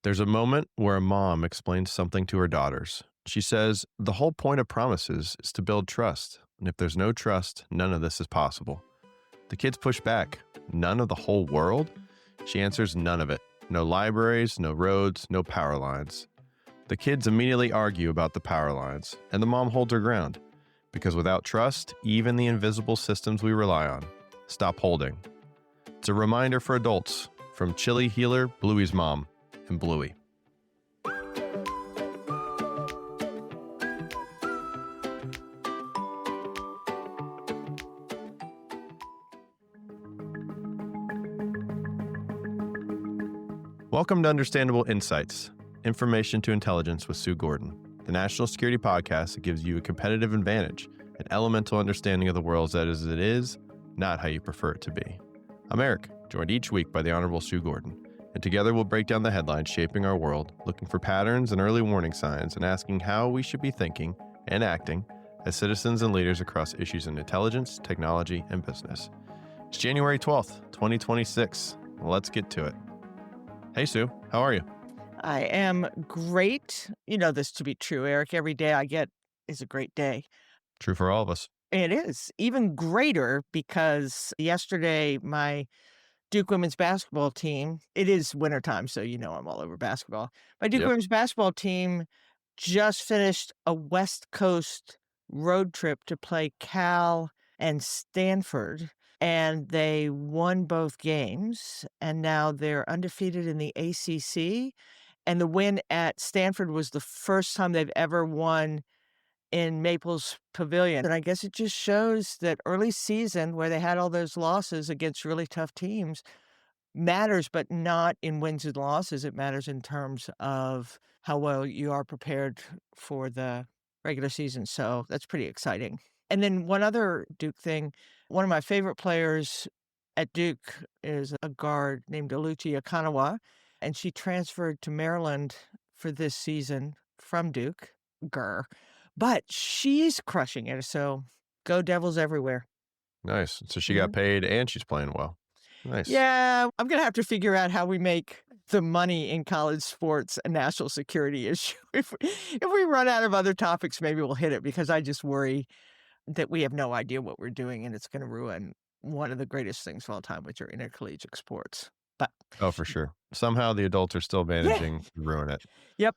There's a moment where a mom explains something to her daughters. She says, the whole point of promises is to build trust. And if there's no trust, none of this is possible. The kids push back. None of the whole world? She answers, none of it. No libraries, no roads, no power lines. The kids immediately argue about the power lines, and the mom holds her ground. Because without trust, even the invisible systems we rely on stop holding. It's a reminder for adults from Chili healer Bluey's mom and Bluey. Welcome to Understandable Insights, Information to Intelligence with Sue Gordon, the national security podcast that gives you a competitive advantage, an elemental understanding of the world as it is, not how you prefer it to be. I'm Eric, joined each week by the Honorable Sue Gordon, and together we'll break down the headlines shaping our world, looking for patterns and early warning signs, and asking how we should be thinking and acting as citizens and leaders across issues in intelligence, technology, and business. It's January 12th, 2026. Let's get to it. Hey, Sue, how are you? I am great. You know this to be true, Eric. Every day I get is a great day. True for all of us. It is even greater because yesterday my Duke women's basketball team, it is wintertime, so you know I'm all over basketball. My Duke women's basketball team just finished a West Coast road trip to play Cal and Stanford, and they won both games, and now they're undefeated in the ACC. And the win at Stanford was the first time they've ever won in Maples Pavilion. And I guess it just shows that early season, where they had all those losses against really tough teams, matters, but not in wins and losses. It matters in terms of how well you are prepared for the regular season. So that's pretty exciting. And then one other Duke thing, one of my favorite players at Duke is a guard named Oluchi Akanawa, and she transferred to Maryland for this season from Duke. But she's crushing it, so go Devils everywhere. Nice. So she got paid and she's playing well. Nice. Yeah, I'm going to have to figure out how we make the money in college sports a national security issue. If we run out of other topics, maybe we'll hit it, because I just worry that we have no idea what we're doing and it's going to ruin one of the greatest things of all time, which are intercollegiate sports. But oh, for sure. Somehow the adults are still managing to ruin it. Yep.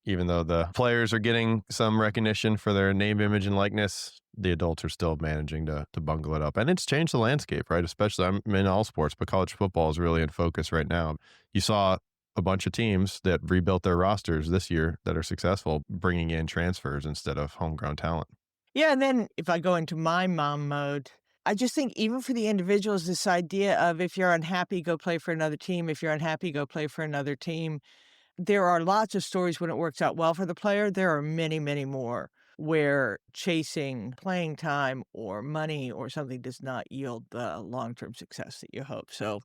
Even though the players are getting some recognition for their name, image, and likeness, the adults are still managing to bungle it up. And it's changed the landscape, right? Especially, I'm in all sports, but college football is really in focus right now. You saw a bunch of teams that rebuilt their rosters this year that are successful, bringing in transfers instead of homegrown talent. Yeah, and then if I go into my mom mode, I just think even for the individuals, this idea of if you're unhappy, go play for another team. If you're unhappy, go play for another team. There are lots of stories when it works out well for the player. There are many, many more where chasing playing time or money or something does not yield the long-term success that you hope. So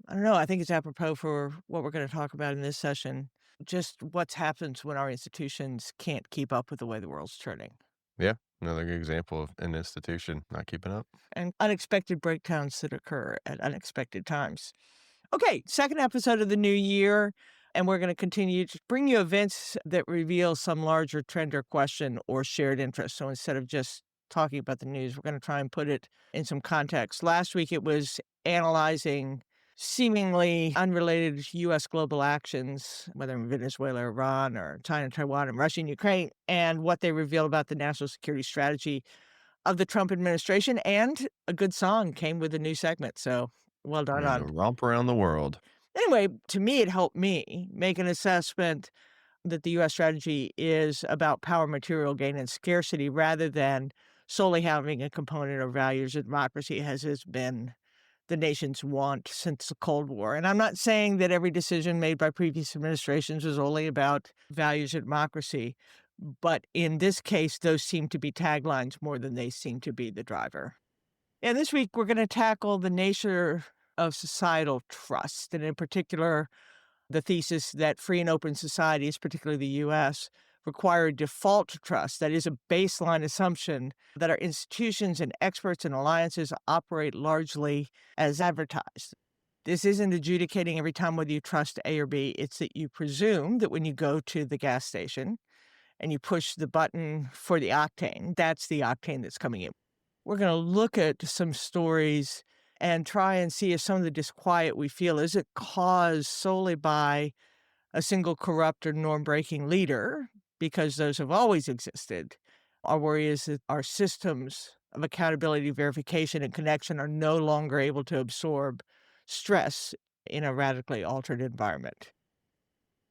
I don't know. I think it's apropos for what we're going to talk about in this session, just what happens when our institutions can't keep up with the way the world's turning. Yeah. Another good example of an institution not keeping up. And unexpected breakdowns that occur at unexpected times. Okay, second episode of the new year, and we're going to continue to bring you events that reveal some larger trend or question or shared interest. So instead of just talking about the news, we're going to try and put it in some context. Last week, it was analyzing seemingly unrelated U.S. global actions, whether in Venezuela, Iran, or China, Taiwan, and Russia and Ukraine, and what they reveal about the national security strategy of the Trump administration. And a good song came with a new segment. So well done on romp around the world. Anyway, to me, it helped me make an assessment that the U.S. strategy is about power, material gain, and scarcity rather than solely having a component of values of democracy, as has been the nation's want since the Cold War. And I'm not saying that every decision made by previous administrations was only about values of democracy, but in this case, those seem to be taglines more than they seem to be the driver. And this week, we're going to tackle the nature of societal trust, and in particular, the thesis that free and open societies, particularly the U.S., require default trust, that is a baseline assumption that our institutions and experts and alliances operate largely as advertised. This isn't adjudicating every time whether you trust A or B. It's that you presume that when you go to the gas station and you push the button for the octane, that's the octane that's coming in. We're going to look at some stories and try and see if some of the disquiet we feel is it caused solely by a single corrupt or norm-breaking leader, because those have always existed. Our worry is that our systems of accountability, verification, and connection are no longer able to absorb stress in a radically altered environment.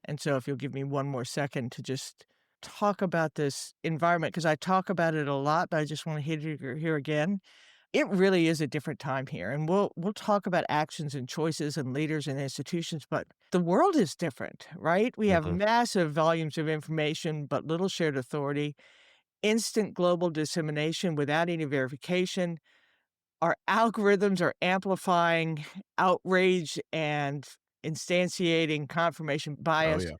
And so if you'll give me one more second to just talk about this environment, because I talk about it a lot, but I just want to hit it here again. It really is a different time here, and we'll talk about actions and choices and leaders and institutions, but the world is different, right? We have massive volumes of information, but little shared authority, instant global dissemination without any verification. Our algorithms are amplifying outrage and instantiating confirmation bias. Oh, yeah.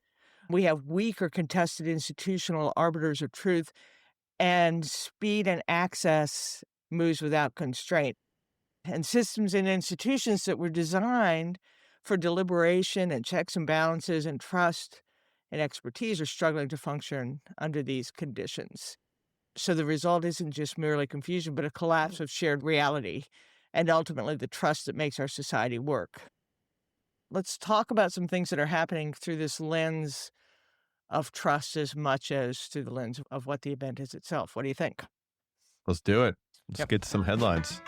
We have weak or contested institutional arbiters of truth, and speed and access moves without constraint. And systems and institutions that were designed for deliberation and checks and balances and trust and expertise are struggling to function under these conditions. So the result isn't just merely confusion, but a collapse of shared reality and ultimately the trust that makes our society work. Let's talk about some things that are happening through this lens of trust as much as through the lens of what the event is itself. What do you think? Let's do it. Let's Yep. get to some headlines.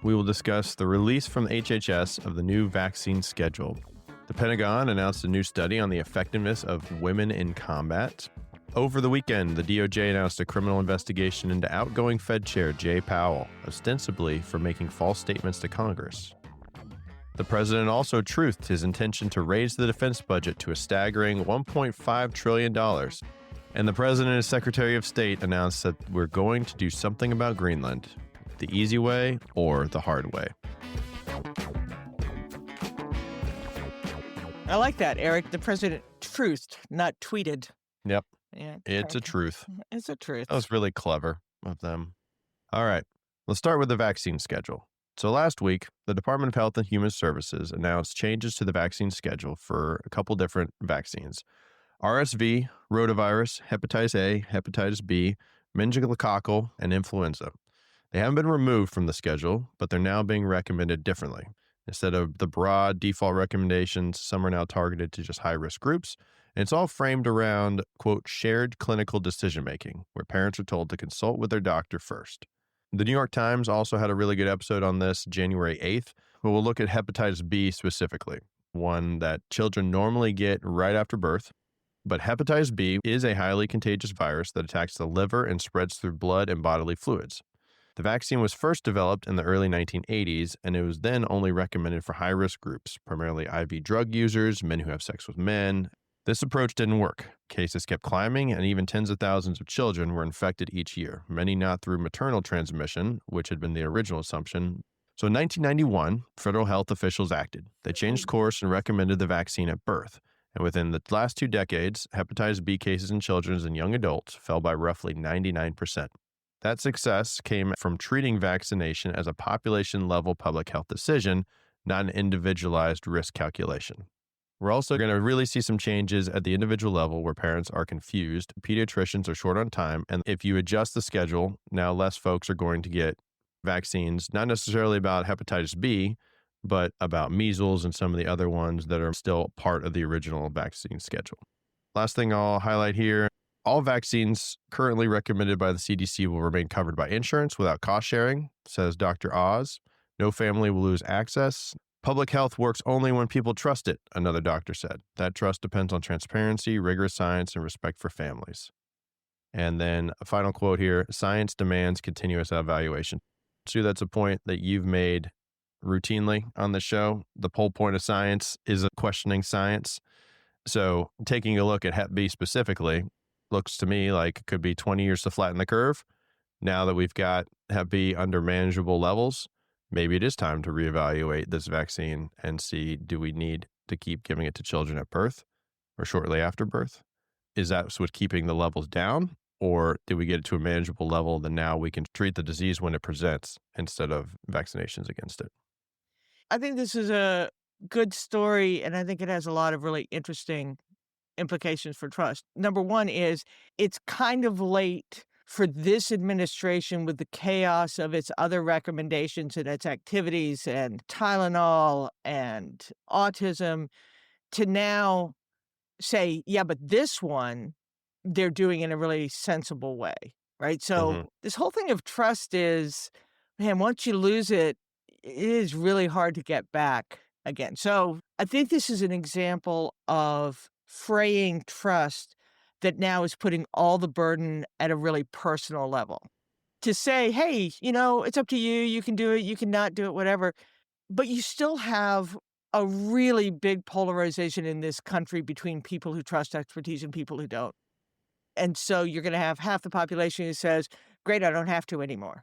We will discuss the release from the HHS of the new vaccine schedule. The Pentagon announced a new study on the effectiveness of women in combat. Over the weekend, the DOJ announced a criminal investigation into outgoing Fed Chair Jay Powell, ostensibly for making false statements to Congress. The president also truthed his intention to raise the defense budget to a staggering $1.5 trillion. And the president and his Secretary of State announced that we're going to do something about Greenland, the easy way or the hard way. I like that, Eric. The president truthed, not tweeted. Yep. Yeah, It's a okay. truth. It's a truth. That was really clever of them. All right, let's start with the vaccine schedule. So last week, the Department of Health and Human Services announced changes to the vaccine schedule for a couple different vaccines. RSV, rotavirus, hepatitis A, hepatitis B, meningococcal, and influenza. They haven't been removed from the schedule, but they're now being recommended differently. Instead of the broad default recommendations, some are now targeted to just high-risk groups. And it's all framed around, quote, shared clinical decision-making, where parents are told to consult with their doctor first. The New York Times also had a really good episode on this January 8th, where we'll look at hepatitis B specifically, one that children normally get right after birth. But hepatitis B is a highly contagious virus that attacks the liver and spreads through blood and bodily fluids. The vaccine was first developed in the early 1980s, and it was then only recommended for high-risk groups, primarily IV drug users, men who have sex with men. This approach didn't work. Cases kept climbing, and even tens of thousands of children were infected each year, many not through maternal transmission, which had been the original assumption. So in 1991, federal health officials acted. They changed course and recommended the vaccine at birth. And within the last 2 decades, hepatitis B cases in children and young adults fell by roughly 99%. That success came from treating vaccination as a population-level public health decision, not an individualized risk calculation. We're also going to really see some changes at the individual level where parents are confused, pediatricians are short on time, and if you adjust the schedule, now less folks are going to get vaccines, not necessarily about hepatitis B, but about measles and some of the other ones that are still part of the original vaccine schedule. Last thing I'll highlight here, all vaccines currently recommended by the CDC will remain covered by insurance without cost sharing, says Dr. Oz. No family will lose access. Public health works only when people trust it, another doctor said. That trust depends on transparency, rigorous science, and respect for families. And then a final quote here, science demands continuous evaluation. Sue, that's a point that you've made routinely on the show. The whole point of science is questioning science. So taking a look at Hep B specifically looks to me like it could be 20 years to flatten the curve. Now that we've got Hep B under manageable levels, maybe it is time to reevaluate this vaccine and see, do we need to keep giving it to children at birth or shortly after birth? Is that what's keeping the levels down? Or did we get it to a manageable level that now we can treat the disease when it presents instead of vaccinations against it? I think this is a good story, and I think it has a lot of really interesting implications for trust. Number one is it's kind of late for this administration with the chaos of its other recommendations and its activities and Tylenol and autism to now say, yeah, but this one they're doing in a really sensible way, right? Hmm. So this whole thing of trust is, man, once you lose it, it is really hard to get back again. So I think this is an example of fraying trust that now is putting all the burden at a really personal level. To say, hey, it's up to you. You can do it. You can not do it, whatever. But you still have a really big polarization in this country between people who trust expertise and people who don't. And so you're gonna have half the population who says, "Great, I don't have to anymore."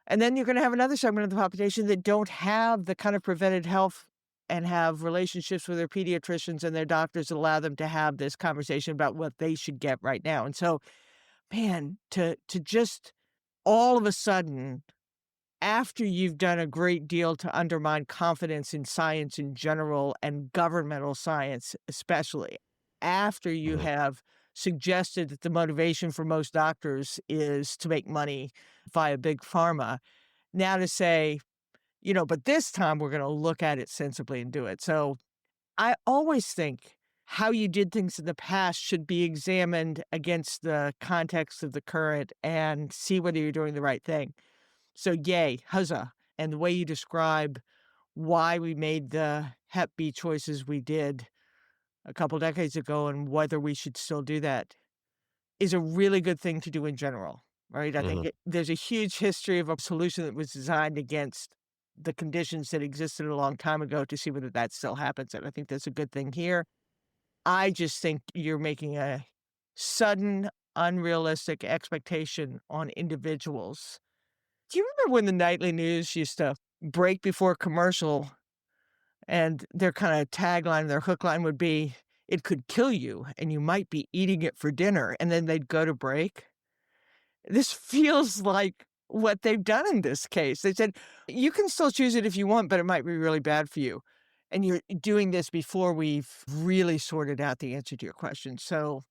And then you're gonna have another segment of the population that don't have the kind of preventive health and have relationships with their pediatricians and their doctors that allow them to have this conversation about what they should get right now. And so, man, to just all of a sudden after you've done a great deal to undermine confidence in science in general and governmental science especially, after you Hmm. have suggested that the motivation for most doctors is to make money via big pharma, now to say, but this time we're going to look at it sensibly and do it. So I always think how you did things in the past should be examined against the context of the current and see whether you're doing the right thing. So yay, huzzah. And the way you describe why we made the Hep B choices we did a couple decades ago and whether we should still do that is a really good thing to do in general, right? I think Hmm. there's a huge history of a solution that was designed against the conditions that existed a long time ago to see whether that still happens. And I think that's a good thing here. I just think you're making a sudden, unrealistic expectation on individuals. Do you remember when the nightly news used to break before commercial and their kinda tagline, their hook line would be, "It could kill you, and you might be eating it for dinner," and then they'd go to break? This feels like what they've done in this case. They said, "You can still choose it if you want, but it might be really bad for you." And you're doing this before we've really sorted out the answer to your question. So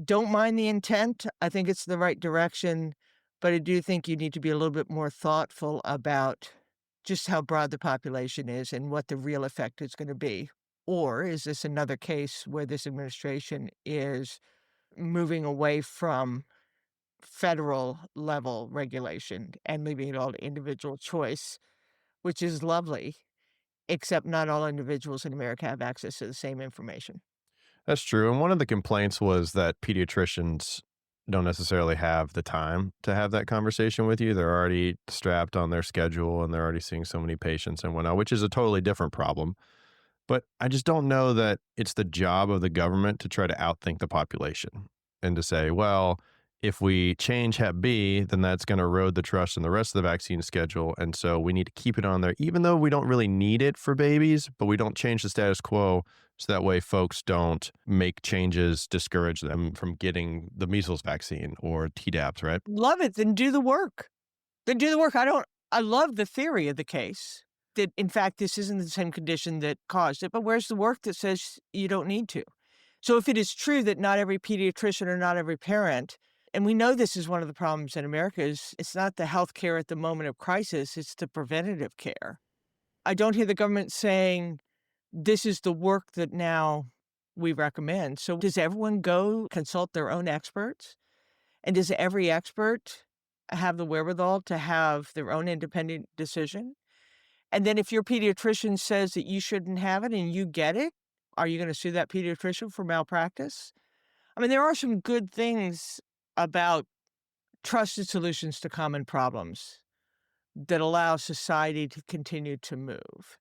don't mind the intent. I think it's the right direction, but I do think you need to be a little bit more thoughtful about just how broad the population is and what the real effect is going to be. Or is this another case where this administration is moving away from federal level regulation and leaving it all to individual choice, which is lovely, except not all individuals in America have access to the same information. That's true. And one of the complaints was that pediatricians don't necessarily have the time to have that conversation with you. They're already strapped on their schedule and they're already seeing so many patients and whatnot, which is a totally different problem. But I just don't know that it's the job of the government to try to outthink the population and to say, well, if we change Hep B, then that's going to erode the trust in the rest of the vaccine schedule. And so we need to keep it on there, even though we don't really need it for babies, but we don't change the status quo. So that way folks don't make changes, discourage them from getting the measles vaccine or Tdap's, right? Love it. Then do the work. Then do the work. I love the theory of the case that, in fact, this isn't the same condition that caused it, but where's the work that says you don't need to? So if it is true that not every pediatrician or not every parent, and we know this is one of the problems in America is it's not the health care at the moment of crisis, it's the preventative care. I don't hear the government saying this is the work that now we recommend. So does everyone go consult their own experts? And does every expert have the wherewithal to have their own independent decision? And then if your pediatrician says that you shouldn't have it and you get it, are you gonna sue that pediatrician for malpractice? I mean, there are some good things about trusted solutions to common problems that allow society to continue to move.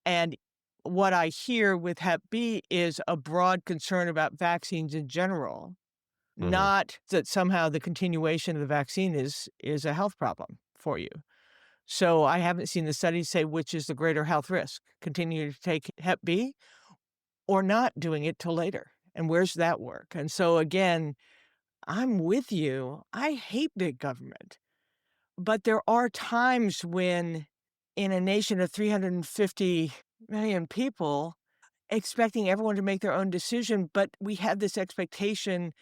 And what I hear with Hep B is a broad concern about vaccines in general, Hmm. not that somehow the continuation of the vaccine is a health problem for you. So I haven't seen the studies say which is the greater health risk, continuing to take Hep B or not doing it till later. And where's that work? And so again, I'm with you. I hate big government. But there are times when, in a nation of 350 million people, expecting everyone to make their own decision, but we have this expectation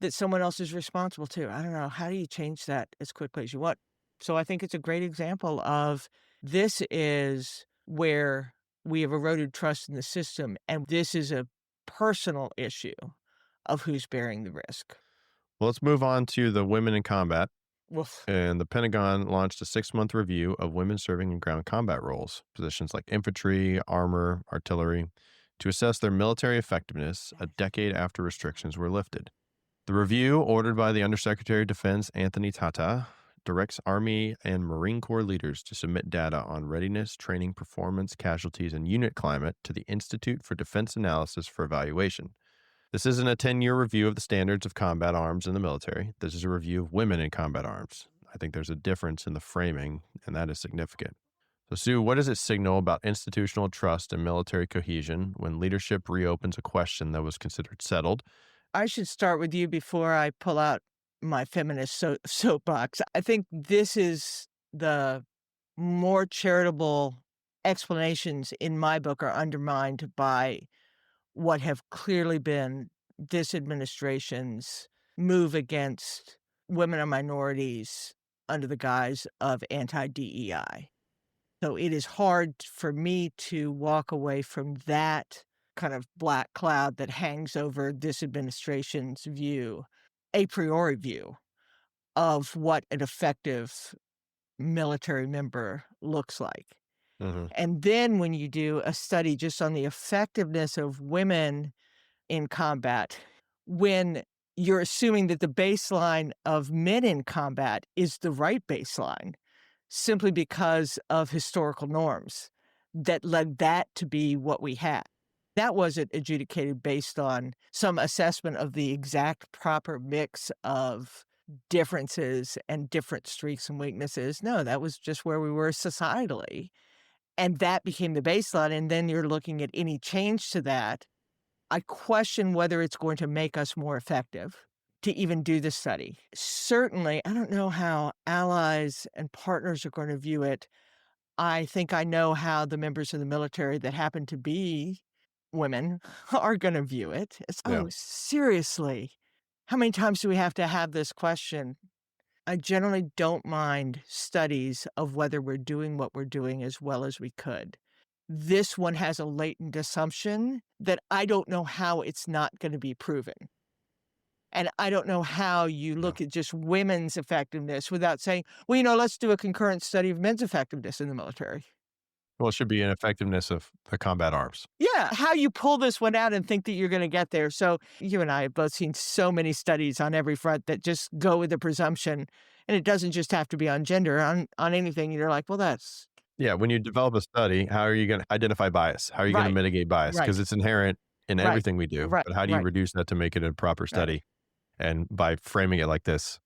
that someone else is responsible too. I don't know. How do you change that as quickly as you want? So I think it's a great example of this is where we have eroded trust in the system, and this is a personal issue of who's bearing the risk. Well, let's move on to the women in combat. Woof. And the Pentagon launched a 6-month review of women serving in ground combat roles, positions like infantry, armor, artillery, to assess their military effectiveness a decade after restrictions were lifted. The review, ordered by the Undersecretary of Defense Anthony Tata, directs Army and Marine Corps leaders to submit data on readiness, training, performance, casualties, and unit climate to the Institute for Defense Analysis for evaluation. This isn't a 10-year review of the standards of combat arms in the military. This is a review of women in combat arms. I think there's a difference in the framing, and that is significant. So, Sue, what does it signal about institutional trust and military cohesion when leadership reopens a question that was considered settled? I should start with you before I pull out my feminist soapbox. I think this is the more charitable explanations in my book are undermined by what have clearly been this administration's move against women and minorities under the guise of anti-DEI. So it is hard for me to walk away from that kind of black cloud that hangs over this administration's view, a priori view of what an effective military member looks like. Mm-hmm. And then when you do a study just on the effectiveness of women in combat, when you're assuming that the baseline of men in combat is the right baseline, simply because of historical norms that led that to be what we had. That wasn't adjudicated based on some assessment of the exact proper mix of differences and different strengths and weaknesses. No, that was just where we were societally. And that became the baseline. And then you're looking at any change to that. I question whether it's going to make us more effective to even do the study. Certainly, I don't know how allies and partners are going to view it. I think I know how the members of the military that happen to be women are going to view it. It's, Yeah. oh, seriously, how many times do we have to have this question? I generally don't mind studies of whether we're doing what we're doing as well as we could. This one has a latent assumption that I don't know how it's not going to be proven. And I don't know how you look at just women's effectiveness without saying, well, let's do a concurrent study of men's effectiveness in the military. Well, it should be an effectiveness of the combat arms. Yeah, how you pull this one out and think that you're going to get there. So you and I have both seen so many studies on every front that just go with the presumption. And it doesn't just have to be on gender, on anything. You're like, well, that's... Yeah, when you develop a study, how are you going to identify bias? How are you going to mitigate bias? Because it's inherent in everything we do. But how do you reduce that to make it a proper study? And by framing it like this,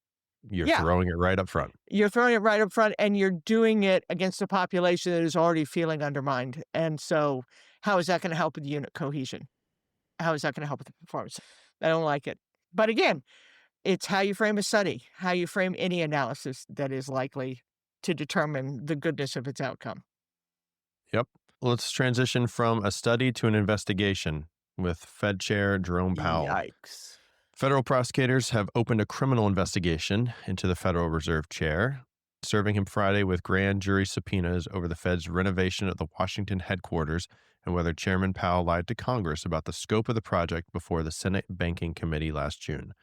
you're throwing it right up front. You're throwing it right up front, and you're doing it against a population that is already feeling undermined. And so how is that going to help with unit cohesion? How is that going to help with the performance? I don't like it. But again, it's how you frame a study, how you frame any analysis that is likely to determine the goodness of its outcome. Yep. Let's transition from a study to an investigation with Fed Chair Jerome Powell. Yikes. Federal prosecutors have opened a criminal investigation into the Federal Reserve Chair, serving him Friday with grand jury subpoenas over the Fed's renovation of the Washington headquarters and whether Chairman Powell lied to Congress about the scope of the project before the Senate Banking Committee last June.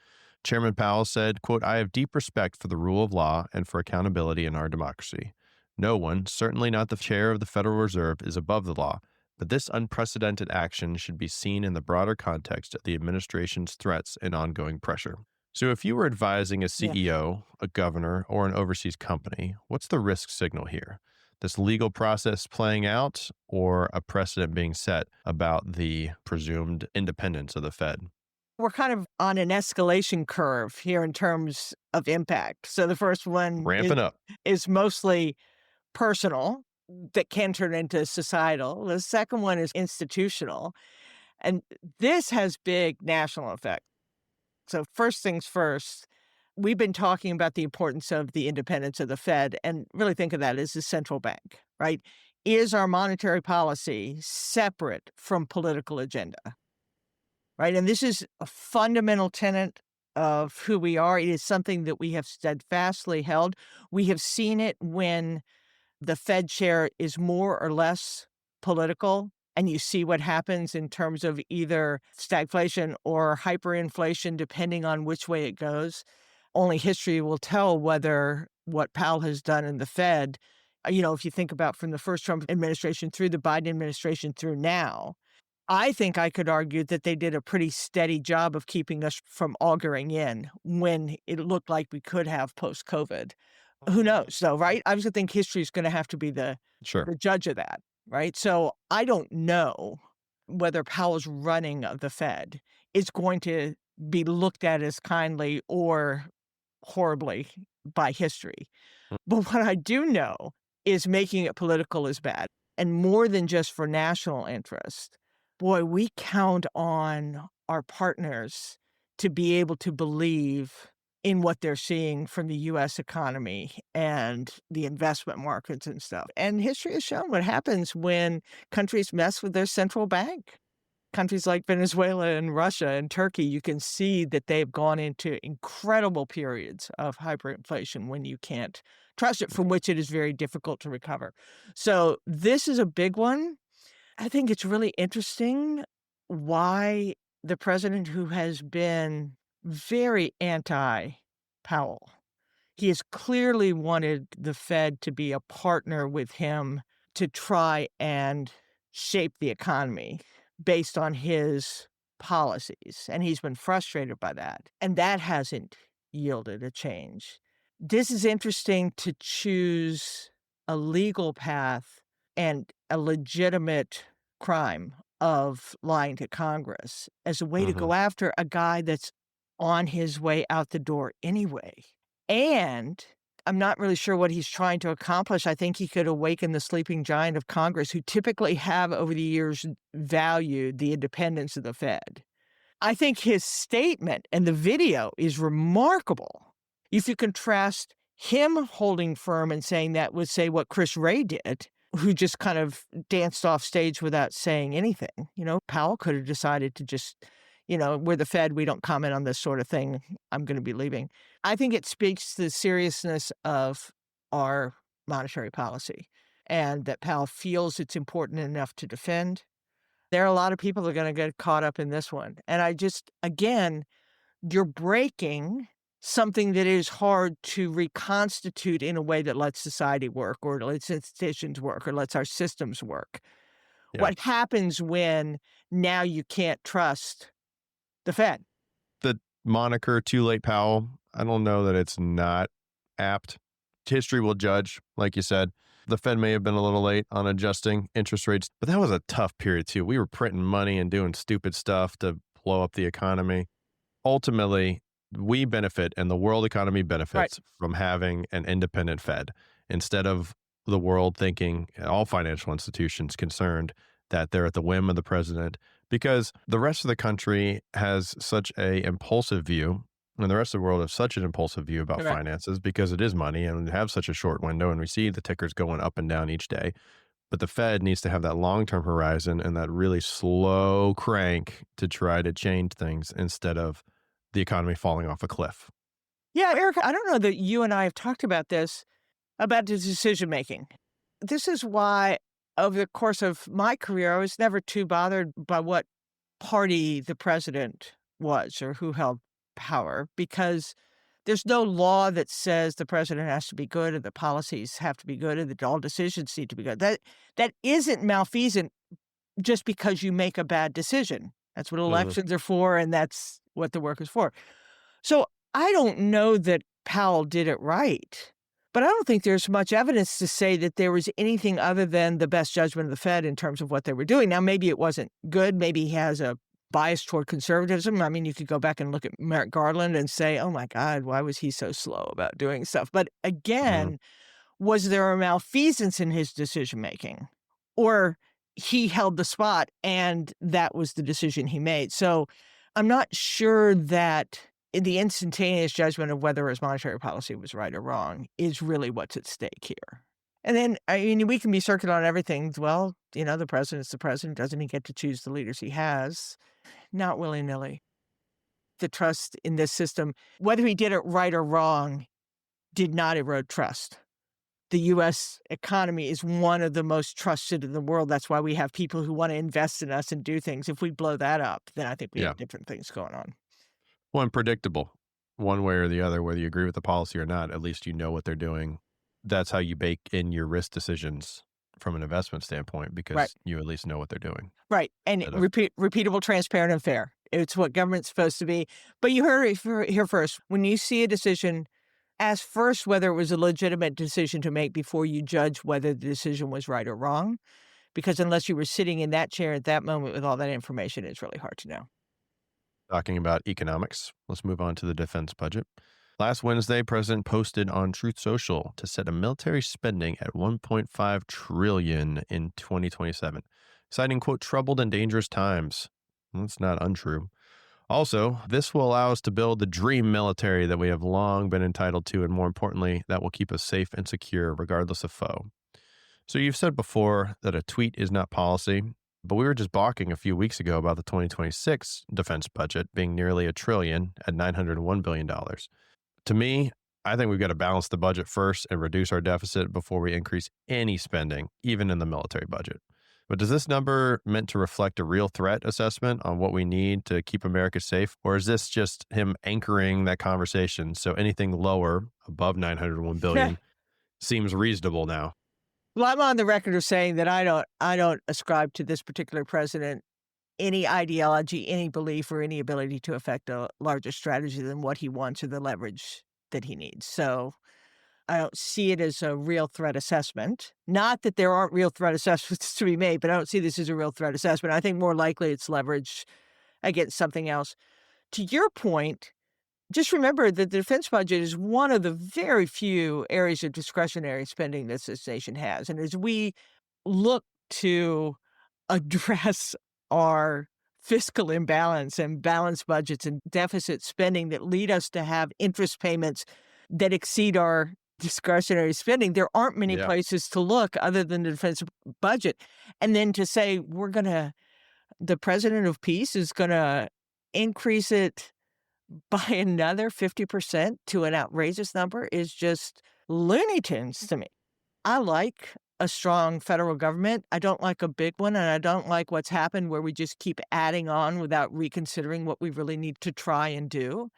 Chairman Powell said, quote, "I have deep respect for the rule of law and for accountability in our democracy. No one, certainly not the chair of the Federal Reserve, is above the law. But this unprecedented action should be seen in the broader context of the administration's threats and ongoing pressure." So if you were advising a CEO, a governor, or an overseas company, what's the risk signal here? This legal process playing out or a precedent being set about the presumed independence of the Fed? We're kind of on an escalation curve here in terms of impact. So the first one Ramping up is mostly personal, that can turn into societal. The second one is institutional. And this has big national effect. So first things first, we've been talking about the importance of the independence of the Fed, and really think of that as the central bank, right? Is our monetary policy separate from political agenda, right? And this is a fundamental tenet of who we are. It is something that we have steadfastly held. We have seen it when the Fed chair is more or less political, and you see what happens in terms of either stagflation or hyperinflation, depending on which way it goes. Only history will tell whether what Powell has done in the Fed, if you think about from the first Trump administration through the Biden administration through now, I think I could argue that they did a pretty steady job of keeping us from auguring in when it looked like we could have post-COVID. Who knows, though, right? I just think history is going to have to be the Sure. judge of that, right? So I don't know whether Powell's running of the Fed is going to be looked at as kindly or horribly by history. But what I do know is making it political is bad. And more than just for national interest, boy, we count on our partners to be able to believe in what they're seeing from the U.S. economy and the investment markets and stuff. And history has shown what happens when countries mess with their central bank. Countries like Venezuela and Russia and Turkey, you can see that they've gone into incredible periods of hyperinflation when you can't trust it, from which it is very difficult to recover. So this is a big one. I think it's really interesting why the president, who has been very anti-Powell, he has clearly wanted the Fed to be a partner with him to try and shape the economy based on his policies. And he's been frustrated by that. And that hasn't yielded a change. This is interesting to choose a legal path and a legitimate crime of lying to Congress as a way to Mhm. go after a guy that's on his way out the door anyway. And I'm not really sure what he's trying to accomplish. I think he could awaken the sleeping giant of Congress, who typically have over the years valued the independence of the Fed. I think his statement and the video is remarkable. If you contrast him holding firm and saying that with, say, what Chris Wray did, who just kind of danced off stage without saying anything. Powell could have decided to just, we're the Fed, we don't comment on this sort of thing. I'm going to be leaving. I think it speaks to the seriousness of our monetary policy and that Powell feels it's important enough to defend. There are a lot of people that are going to get caught up in this one. And again, you're breaking something that is hard to reconstitute in a way that lets society work or lets institutions work or lets our systems work. Yeah. What happens when now you can't trust the Fed? The moniker "Too Late Powell," I don't know that it's not apt. History will judge, like you said. The Fed may have been a little late on adjusting interest rates, but that was a tough period too. We were printing money and doing stupid stuff to blow up the economy. Ultimately, we benefit and the world economy benefits from having an independent Fed instead of the world thinking, all financial institutions concerned, that they're at the whim of the president, because the rest of the country has such a impulsive view, and the rest of the world has such an impulsive view about finances because it is money and we have such a short window and we see the tickers going up and down each day. But the Fed needs to have that long-term horizon and that really slow crank to try to change things instead of the economy falling off a cliff. Yeah, Eric, I don't know that you and I have talked about this, about the decision-making. This is why over the course of my career, I was never too bothered by what party the president was or who held power, because there's no law that says the president has to be good and the policies have to be good and that all decisions need to be good. That isn't malfeasant just because you make a bad decision. That's what elections are for, and that's what the work is for. So I don't know that Powell did it right, but I don't think there's much evidence to say that there was anything other than the best judgment of the Fed in terms of what they were doing. Now, maybe it wasn't good. Maybe he has a bias toward conservatism. I mean, you could go back and look at Merrick Garland and say, oh my God, why was he so slow about doing stuff? But again, was there a malfeasance in his decision-making? Or he held the spot and that was the decision he made? So I'm not sure that the instantaneous judgment of whether his monetary policy was right or wrong is really what's at stake here. And then, I mean, we can be circular on everything. Well, the president's the president. Doesn't he get to choose the leaders he has? Not willy-nilly. The trust in this system, whether he did it right or wrong, did not erode trust. The U.S. economy is one of the most trusted in the world. That's why we have people who want to invest in us and do things. If we blow that up, then I think we have different things going on. Well, and predictable, one way or the other, whether you agree with the policy or not, at least you know what they're doing. That's how you bake in your risk decisions from an investment standpoint, because you at least know what they're doing. Right. And repeatable, transparent, and fair. It's what government's supposed to be. But you heard it here first. When you see a decision, ask first whether it was a legitimate decision to make before you judge whether the decision was right or wrong. Because unless you were sitting in that chair at that moment with all that information, it's really hard to know. Talking about economics, let's move on to the defense budget. Last Wednesday, President posted on Truth Social to set a military spending at $1.5 trillion in 2027, citing, quote, troubled and dangerous times. That's not untrue. Also, this will allow us to build the dream military that we have long been entitled to, and more importantly, that will keep us safe and secure regardless of foe. So you've said before that a tweet is not policy, but we were just balking a few weeks ago about the 2026 defense budget being nearly $1 trillion at $901 billion. To me, I think we've got to balance the budget first and reduce our deficit before we increase any spending, even in the military budget. But is this number meant to reflect a real threat assessment on what we need to keep America safe? Or is this just him anchoring that conversation so anything lower, above $901 billion, seems reasonable now? Well, I'm on the record of saying that I don't ascribe to this particular president any ideology, any belief, or any ability to affect a larger strategy than what he wants or the leverage that he needs. So I don't see it as a real threat assessment. Not that there aren't real threat assessments to be made, but I don't see this as a real threat assessment. I think more likely it's leverage against something else. To your point, just remember that the defense budget is one of the very few areas of discretionary spending that this nation has. And as we look to address our fiscal imbalance and balanced budgets and deficit spending that lead us to have interest payments that exceed our discretionary spending, there aren't many places to look other than the defense budget. And then to say the president of peace is going to increase it by another 50% to an outrageous number is just Looney Tunes to me. I like a strong federal government. I don't like a big one, and I don't like what's happened where we just keep adding on without reconsidering what we really need to try and do.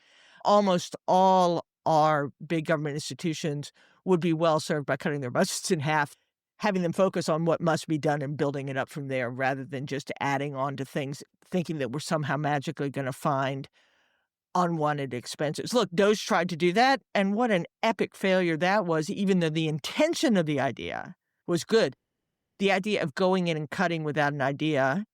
Almost all our big government institutions would be well served by cutting their budgets in half, having them focus on what must be done and building it up from there rather than just adding on to things, thinking that we're somehow magically going to find unwanted expenses. Look, DOGE tried to do that, and what an epic failure that was, even though the intention of the idea was good. The idea of going in and cutting without an idea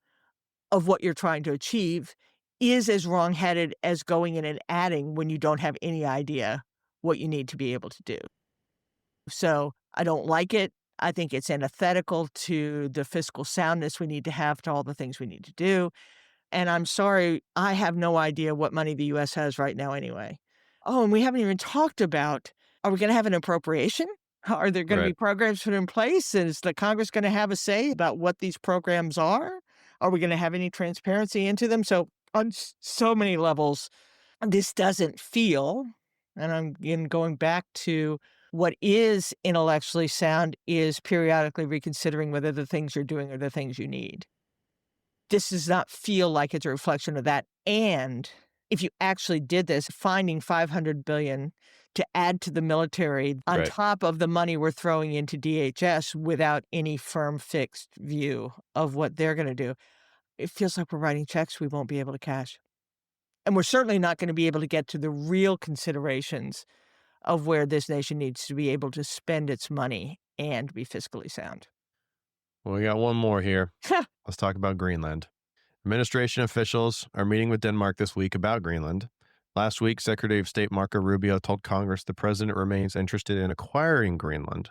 of what you're trying to achieve is as wrongheaded as going in and adding when you don't have any idea what you need to be able to do. So I don't like it. I think it's antithetical to the fiscal soundness we need to have to all the things we need to do. And I'm sorry, I have no idea what money the U.S. has right now anyway. Oh, and we haven't even talked about, are we going to have an appropriation? Are there going to be programs put in place? Is the Congress going to have a say about what these programs are? Are we going to have any transparency into them? So on so many levels, this doesn't feel, and I'm going back to what is intellectually sound is periodically reconsidering whether the things you're doing are the things you need. This does not feel like it's a reflection of that. And if you actually did this, finding $500 billion to add to the military on top of the money we're throwing into DHS without any firm fixed view of what they're going to do, it feels like we're writing checks we won't be able to cash. And we're certainly not going to be able to get to the real considerations of where this nation needs to be able to spend its money and be fiscally sound. Well, we got one more here. Let's talk about Greenland. Administration officials are meeting with Denmark this week about Greenland. Last week, Secretary of State Marco Rubio told Congress the president remains interested in acquiring Greenland.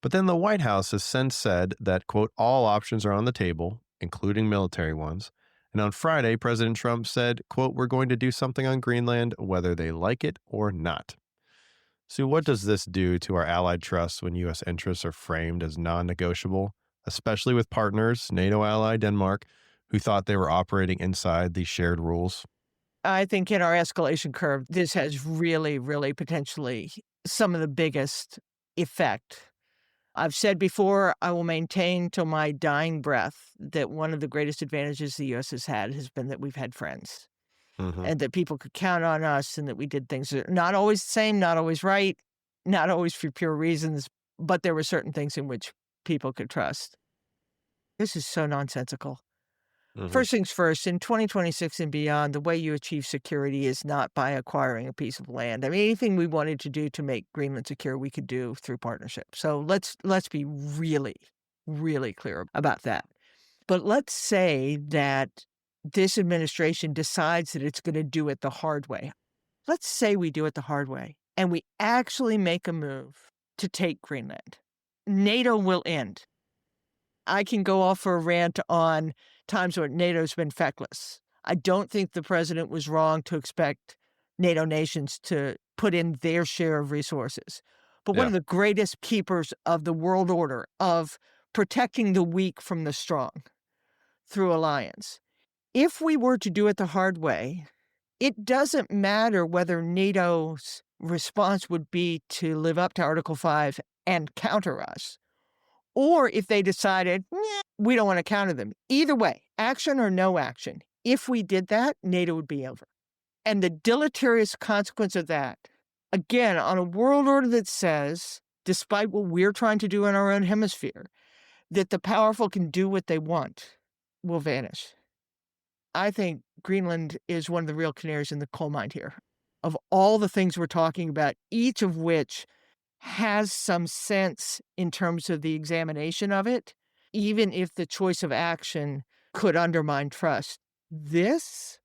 But then the White House has since said that, quote, all options are on the table, including military ones, And on Friday, President Trump said, quote, "We're going to do something on Greenland, whether they like it or not." So what does this do to our allied trust when U.S. interests are framed as non-negotiable, especially with partners, NATO ally Denmark, who thought they were operating inside these shared rules? I think in our escalation curve, this has really, really potentially some of the biggest effect. I've said before, I will maintain till my dying breath that one of the greatest advantages the US has been that we've had friends Hmm. and that people could count on us and that we did things that are not always the same, not always right, not always for pure reasons, but there were certain things in which people could trust. This is so nonsensical. Hmm. First things first, in 2026 and beyond, the way you achieve security is not by acquiring a piece of land. I mean, anything we wanted to do to make Greenland secure, we could do through partnership. So let's be really, really clear about that. But let's say that this administration decides that it's going to do it the hard way. Let's say we do it the hard way and we actually make a move to take Greenland. NATO will end. I can go off for a rant on times when NATO's been feckless. I don't think the president was wrong to expect NATO nations to put in their share of resources. But one Yeah. of the greatest keepers of the world order, of protecting the weak from the strong through alliance. If we were to do it the hard way, it doesn't matter whether NATO's response would be to live up to Article 5 and counter us, or if they decided, "Meh, we don't want to counter them." Either way, action or no action, if we did that, NATO would be over. And the deleterious consequence of that, again, on a world order that says, despite what we're trying to do in our own hemisphere, that the powerful can do what they want, will vanish. I think Greenland is one of the real canaries in the coal mine here. Of all the things we're talking about, each of which has some sense in terms of the examination of it, even if the choice of action could undermine trust. This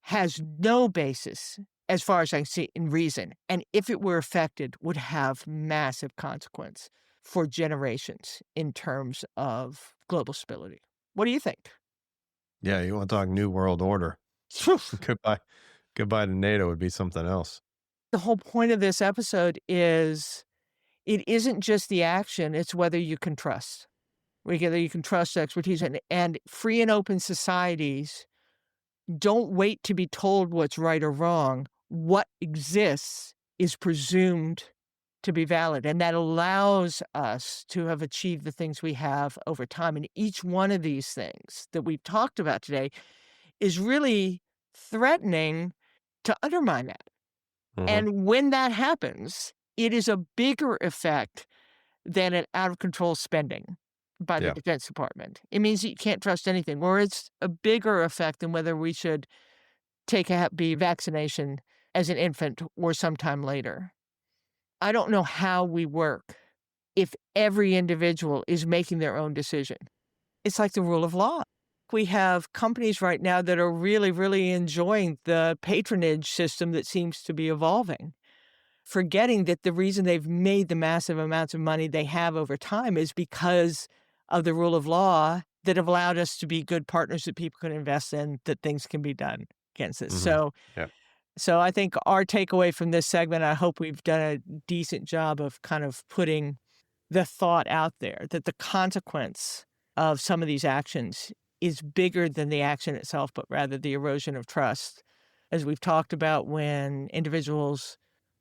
has no basis, as far as I can see, in reason, and if it were affected, would have massive consequence for generations in terms of global stability. What do you think? Yeah, you want to talk New World Order. Goodbye. Goodbye to NATO would be something else. The whole point of this episode is it isn't just the action, it's whether you can trust. Whether you can trust expertise, and free and open societies don't wait to be told what's right or wrong. What exists is presumed to be valid, and that allows us to have achieved the things we have over time. And each one of these things that we've talked about today is really threatening to undermine that. Hmm. And when that happens, it is a bigger effect than an out of control spending by the Yeah. Defense Department. It means that you can't trust anything, or it's a bigger effect than whether we should take a Hep B vaccination as an infant or sometime later. I don't know how we work if every individual is making their own decision. It's like the rule of law. We have companies right now that are really, really enjoying the patronage system that seems to be evolving, forgetting that the reason they've made the massive amounts of money they have over time is because of the rule of law that have allowed us to be good partners that people can invest in, that things can be done against this. Hmm. Yeah. So I think our takeaway from this segment, I hope we've done a decent job of kind of putting the thought out there that the consequence of some of these actions is bigger than the action itself, but rather the erosion of trust. As we've talked about, when individuals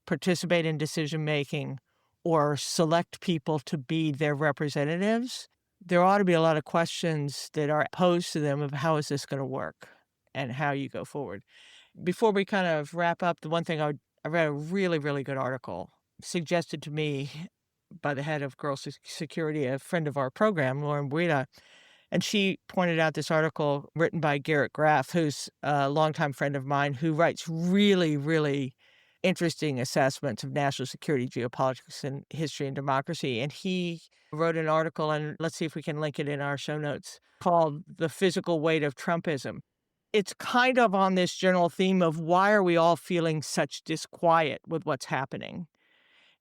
participate in decision making or select people to be their representatives, there ought to be a lot of questions that are posed to them of how is this going to work and how you go forward. Before we kind of wrap up, the one thing I read a really, really good article suggested to me by the head of Girl Security, a friend of our program, Lauren Buida, and she pointed out this article written by Garrett Graff, who's a longtime friend of mine, who writes really, really interesting assessments of national security, geopolitics, and history and democracy. And he wrote an article, and let's see if we can link it in our show notes, called The Physical Weight of Trumpism. It's kind of on this general theme of why are we all feeling such disquiet with what's happening?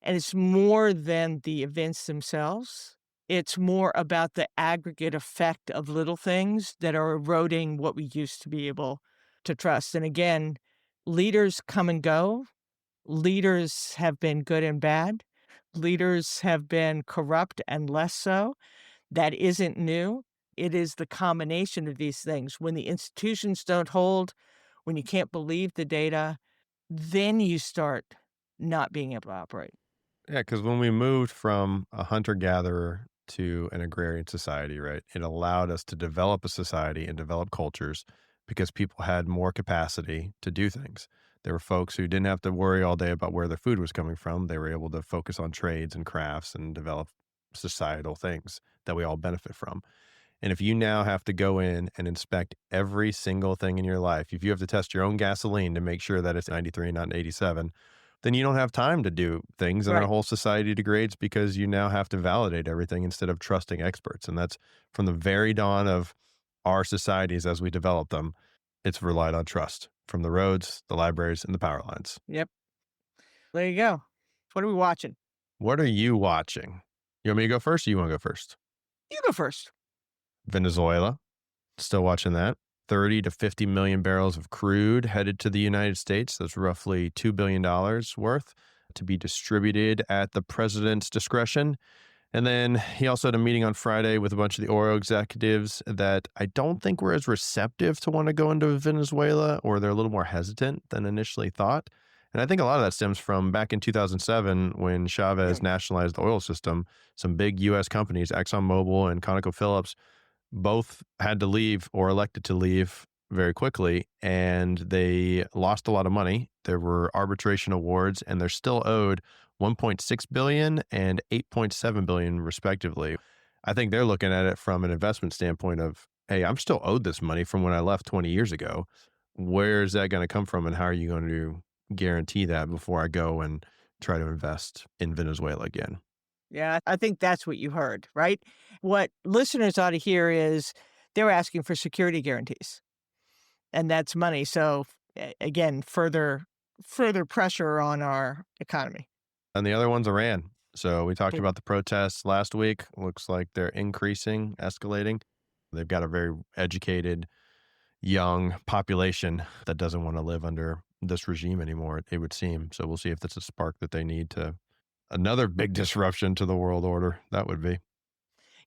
And it's more than the events themselves. It's more about the aggregate effect of little things that are eroding what we used to be able to trust. And again, leaders come and go. Leaders have been good and bad. Leaders have been corrupt and less so. That isn't new. It is the combination of these things. When the institutions don't hold, when you can't believe the data, then you start not being able to operate. Yeah, because when we moved from a hunter-gatherer to an agrarian society, right, it allowed us to develop a society and develop cultures because people had more capacity to do things. There were folks who didn't have to worry all day about where their food was coming from. They were able to focus on trades and crafts and develop societal things that we all benefit from. And if you now have to go in and inspect every single thing in your life, if you have to test your own gasoline to make sure that it's 93, not 87, then you don't have time to do things and our Right. whole society degrades because you now have to validate everything instead of trusting experts. And that's from the very dawn of our societies as we develop them. It's relied on trust from the roads, the libraries, and the power lines. Yep. There you go. What are we watching? What are you watching? You want me to go first or you want to go first? You go first. Venezuela. Still watching that. 30 to 50 million barrels of crude headed to the United States. That's roughly $2 billion worth to be distributed at the president's discretion. And then he also had a meeting on Friday with a bunch of the oil executives that I don't think were as receptive to want to go into Venezuela, or they're a little more hesitant than initially thought. And I think a lot of that stems from back in 2007 when Chavez nationalized the oil system. Some big U.S. companies, ExxonMobil and ConocoPhillips, both had to leave or elected to leave very quickly, and they lost a lot of money. There were arbitration awards, and they're still owed 1.6 billion and 8.7 billion respectively. I think they're looking at it from an investment standpoint of, hey, I'm still owed this money from when I left 20 years ago. Where is that going to come from, and how are you going to guarantee that before I go and try to invest in Venezuela again? Yeah, I think that's what you heard, right? What listeners ought to hear is they're asking for security guarantees, and that's money. So again, further pressure on our economy. And the other one's Iran. So we talked Yeah. about the protests last week. Looks like they're increasing, escalating. They've got a very educated, young population that doesn't want to live under this regime anymore, it would seem. So we'll see if that's a spark that they need to another big disruption to the world order. That would be.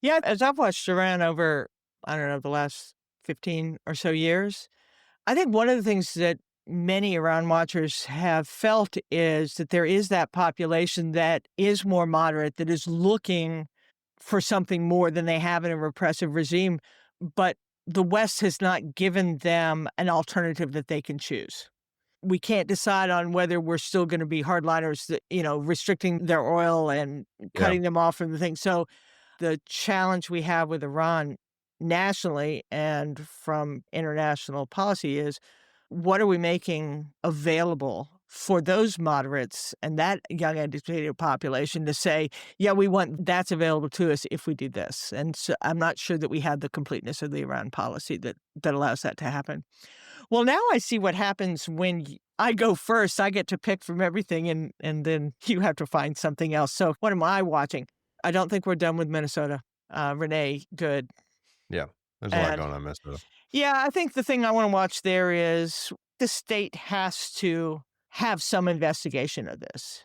Yeah, as I've watched Iran over, I don't know, the last 15 or so years, I think one of the things that many Iran watchers have felt is that there is that population that is more moderate, that is looking for something more than they have in a repressive regime, but the West has not given them an alternative that they can choose. We can't decide on whether we're still gonna be hardliners that, restricting their oil and Yeah. cutting them off from the thing. So the challenge we have with Iran nationally and from international policy is what are we making available for those moderates and that young educated population to say, yeah, we want that's available to us if we do this. And so I'm not sure that we have the completeness of the Iran policy that allows that to happen. Well, now I see what happens when I go first. I get to pick from everything, and then you have to find something else. So what am I watching? I don't think we're done with Minnesota. Renee, good. Yeah. There's a lot And going on in Minnesota. yeah, I think the thing I want to watch there is the state has to have some investigation of this.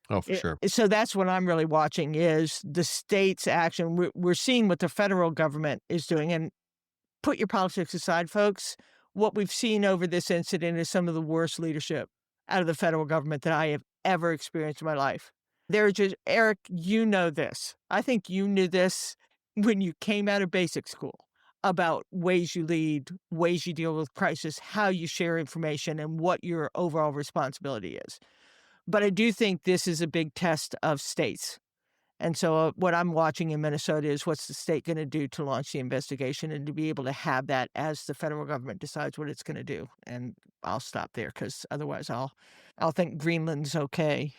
Oh, for sure. So that's what I'm really watching is the state's action. We're seeing what the federal government is doing. And put your politics aside, folks. What we've seen over this incident is some of the worst leadership out of the federal government that I have ever experienced in my life. They're just, Eric, you know this. I think you knew this when you came out of basic school about ways you lead, ways you deal with crisis, how you share information, and what your overall responsibility is. But I do think this is a big test of states. And so what I'm watching in Minnesota is what's the state going to do to launch the investigation and to be able to have that as the federal government decides what it's going to do. And I'll stop there because otherwise I'll think Greenland's okay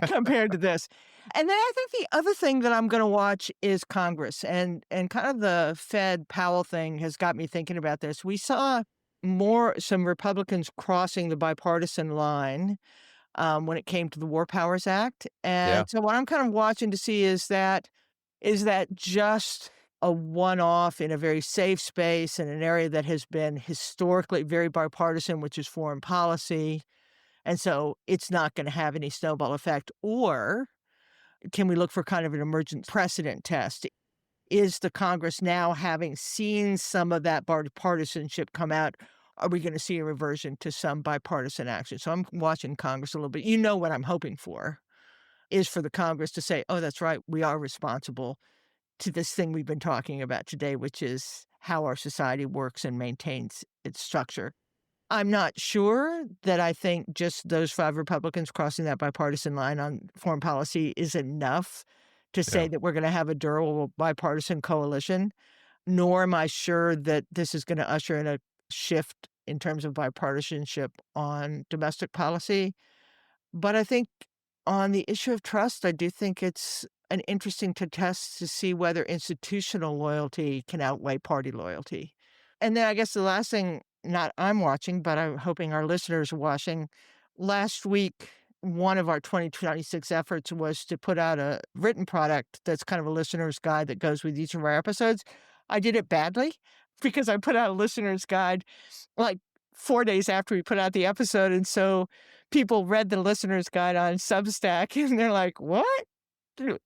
compared to this. And then I think the other thing that I'm going to watch is Congress and kind of the Fed Powell thing has got me thinking about this. We saw some Republicans crossing the bipartisan line when it came to the War Powers Act. Yeah. And so what I'm kind of watching to see is that Is that just a one-off in a very safe space in an area that has been historically very bipartisan, which is foreign policy, and so it's not gonna have any snowball effect? Or can we look for kind of an emergent precedent test? Is the Congress now, having seen some of that bipartisanship come out, are we gonna see a reversion to some bipartisan action? So I'm watching Congress a little bit. You know what I'm hoping for is for the Congress to say, "Oh, that's right, we are responsible to this thing we've been talking about today, which is how our society works and maintains its structure." I'm not sure that I think just those 5 Republicans crossing that bipartisan line on foreign policy is enough to say Yeah. that we're gonna have a durable bipartisan coalition, nor am I sure that this is gonna usher in a shift in terms of bipartisanship on domestic policy. But I think on the issue of trust, I do think it's an interesting to test to see whether institutional loyalty can outweigh party loyalty. And then I guess the last thing, not I'm watching, but I'm hoping our listeners are watching. Last week, one of our 2026 efforts was to put out a written product that's kind of a listener's guide that goes with each of our episodes. I did it badly because I put out a listener's guide like 4 days after we put out the episode. And so people read the listener's guide on Substack and they're like, "What?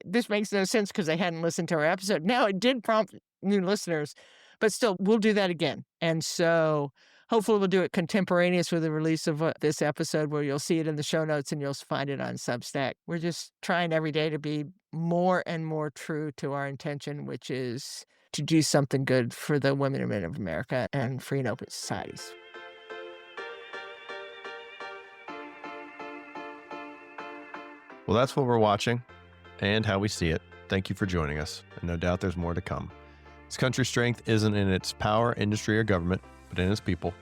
This makes no sense," because they hadn't listened to our episode. Now, it did prompt new listeners, but still, we'll do that again. And so hopefully we'll do it contemporaneous with the release of this episode, where you'll see it in the show notes and you'll find it on Substack. We're just trying every day to be more and more true to our intention, which is to do something good for the women and men of America and free and open societies. Well, that's what we're watching and how we see it. Thank you for joining us, and no doubt there's more to come. This country's strength isn't in its power, industry, or government, but in its people.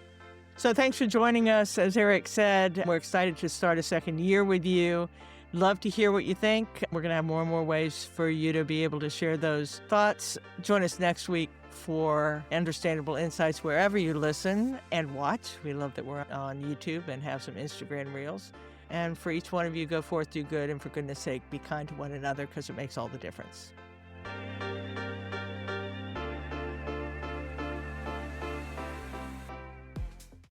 So thanks for joining us. As Eric said, we're excited to start a second year with you. Love to hear what you think. We're going to have more and more ways for you to be able to share those thoughts. Join us next week for Understandable Insights wherever you listen and watch. We love that we're on YouTube and have some Instagram reels. And for each one of you, go forth, do good, and for goodness sake, be kind to one another, because it makes all the difference.